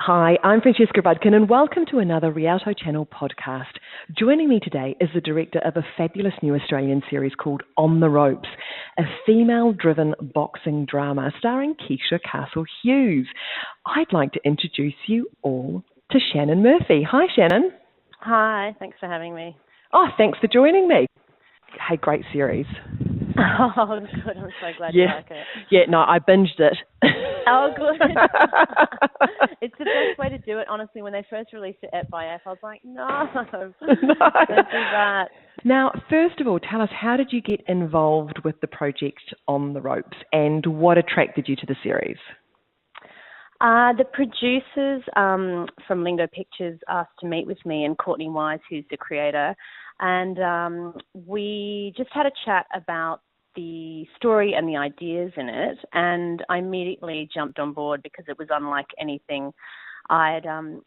Hi, I'm Francesca Rudkin and welcome to another Rialto Channel podcast. Joining me today is the director of a fabulous new Australian series called On the Ropes, a female-driven boxing drama starring Keisha Castle-Hughes. I'd like to introduce you all to Shannon Murphy. Hi, Shannon. Hi, thanks for having me. Oh, thanks for joining me. Hey, great series. Oh, good. I'm so glad you like it. Yeah, no, I binged it. Oh, good. It's the best way to do it, honestly. When they first released it F by F, I was like, no, don't do that. Now, first of all, tell us, how did you get involved with the project On the Ropes and what attracted you to the series? The producers from Lingo Pictures asked to meet with me and Courtney Wise, who's the creator, and we just had a chat about the story and the ideas in it, and I immediately jumped on board because it was unlike anything I'd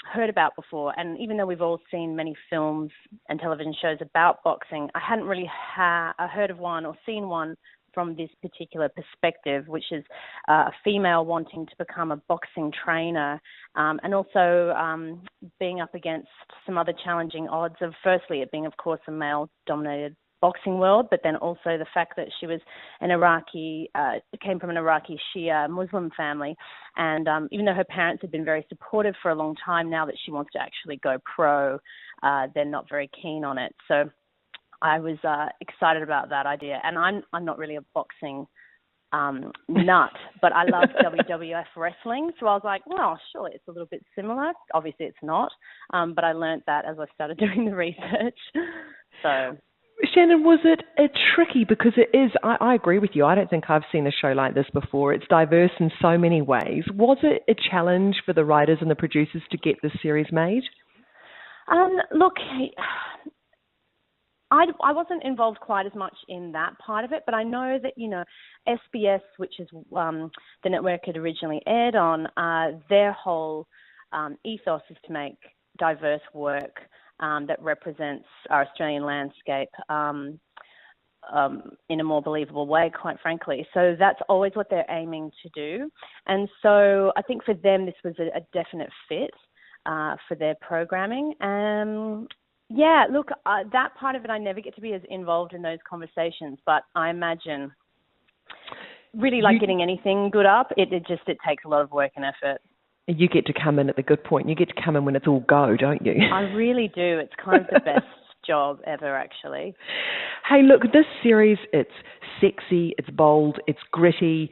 heard about before. And even though we've all seen many films and television shows about boxing, I hadn't really heard of one or seen one from this particular perspective, which is a female wanting to become a boxing trainer, and also being up against some other challenging odds of, firstly, it being, of course, a male-dominated boxing world, but then also the fact that she was came from an Iraqi Shia Muslim family, and even though her parents had been very supportive for a long time, now that she wants to actually go pro, they're not very keen on it. So I was excited about that idea, and I'm not really a boxing nut, but I love WWF wrestling, so I was like, well, surely it's a little bit similar. Obviously it's not, but I learned that as I started doing the research. So, Shannon, was it tricky? Because it is, I agree with you, I don't think I've seen a show like this before. It's diverse in so many ways. Was it a challenge for the writers and the producers to get this series made? Look, I wasn't involved quite as much in that part of it, but I know that, SBS, which is the network it originally aired on, their whole ethos is to make diverse work that represents our Australian landscape in a more believable way, quite frankly. So that's always what they're aiming to do. And so I think for them this was a definite fit for their programming. Yeah, look, that part of it, I never get to be as involved in those conversations, but I imagine really like getting anything good up, it takes a lot of work and effort. You get to come in at the good point. You get to come in when it's all go, don't you? I really do. It's kind of the best job ever, actually. Hey, look, this series, it's sexy, it's bold, it's gritty.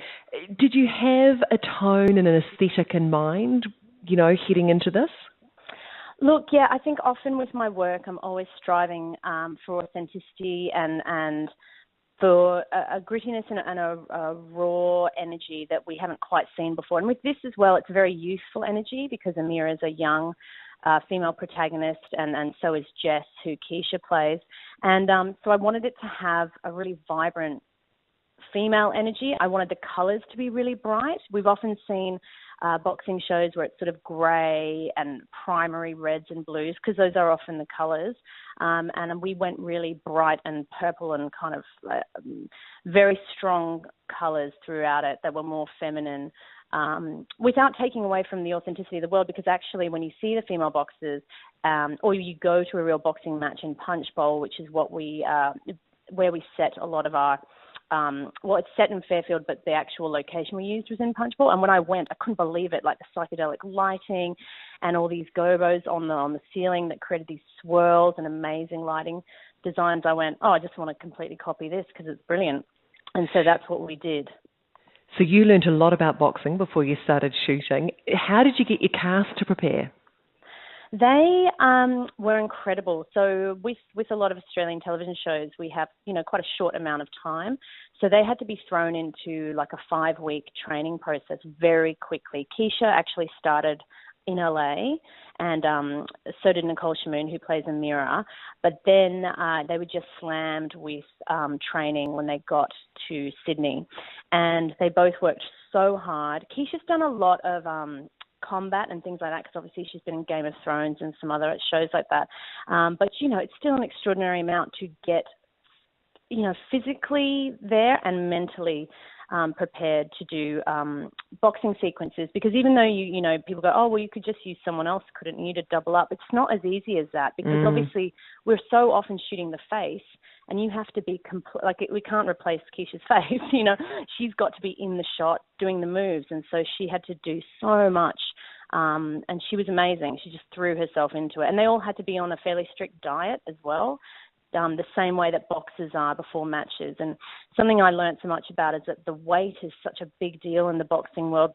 Did you have a tone and an aesthetic in mind, heading into this? Look, yeah, I think often with my work, I'm always striving for authenticity and for a grittiness and a raw energy that we haven't quite seen before. And with this as well, it's a very youthful energy because Amira is a young female protagonist, and so is Jess, who Keisha plays. And so I wanted it to have a really vibrant female energy. I wanted the colours to be really bright. We've often seen boxing shows where it's sort of grey and primary reds and blues, because those are often the colours. And we went really bright and purple and kind of very strong colours throughout it that were more feminine, without taking away from the authenticity of the world, because actually when you see the female boxers, or you go to a real boxing match in Punch Bowl, which is what where we set a lot of our it's set in Fairfield, but the actual location we used was in Punch Bowl. And when I went, I couldn't believe it, like the psychedelic lighting and all these gobos on the ceiling that created these swirls and amazing lighting designs. I went, I just want to completely copy this because it's brilliant. And so that's what we did. So you learned a lot about boxing before you started shooting. How did you get your cast to prepare? They were incredible. So with a lot of Australian television shows, we have, quite a short amount of time. So they had to be thrown into like a 5-week training process very quickly. Keisha actually started in LA, and so did Nicole Shamoon, who plays Amira. But then they were just slammed with training when they got to Sydney. And they both worked so hard. Keisha's done a lot of combat and things like that, because obviously she's been in Game of Thrones and some other shows like that. But, it's still an extraordinary amount to get, physically there and mentally prepared to do boxing sequences, because even though you know, people go, oh, well, you could just use someone else, couldn't you, to double up? It's not as easy as that, because obviously we're so often shooting the face, and you have to be we can't replace Keisha's face. You know, she's got to be in the shot doing the moves, and so she had to do so much. And she was amazing. She just threw herself into it, and they all had to be on a fairly strict diet as well. The same way that boxers are before matches. And something I learned so much about is that the weight is such a big deal in the boxing world,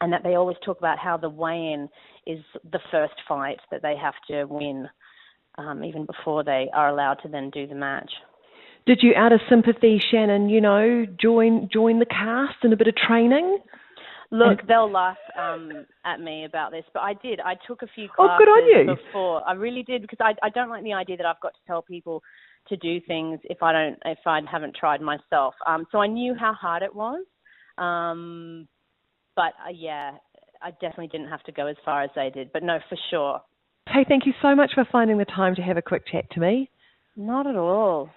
and that they always talk about how the weigh-in is the first fight that they have to win, even before they are allowed to then do the match. Did you, out of sympathy, Shannon, you know, join the cast in a bit of training? Look, they'll laugh at me about this, but I did. I took a few classes good on you. before. I really did, because I don't like the idea that I've got to tell people to do things if I haven't tried myself. So I knew how hard it was, but yeah, I definitely didn't have to go as far as they did. But no, for sure. Hey, thank you so much for finding the time to have a quick chat to me. Not at all.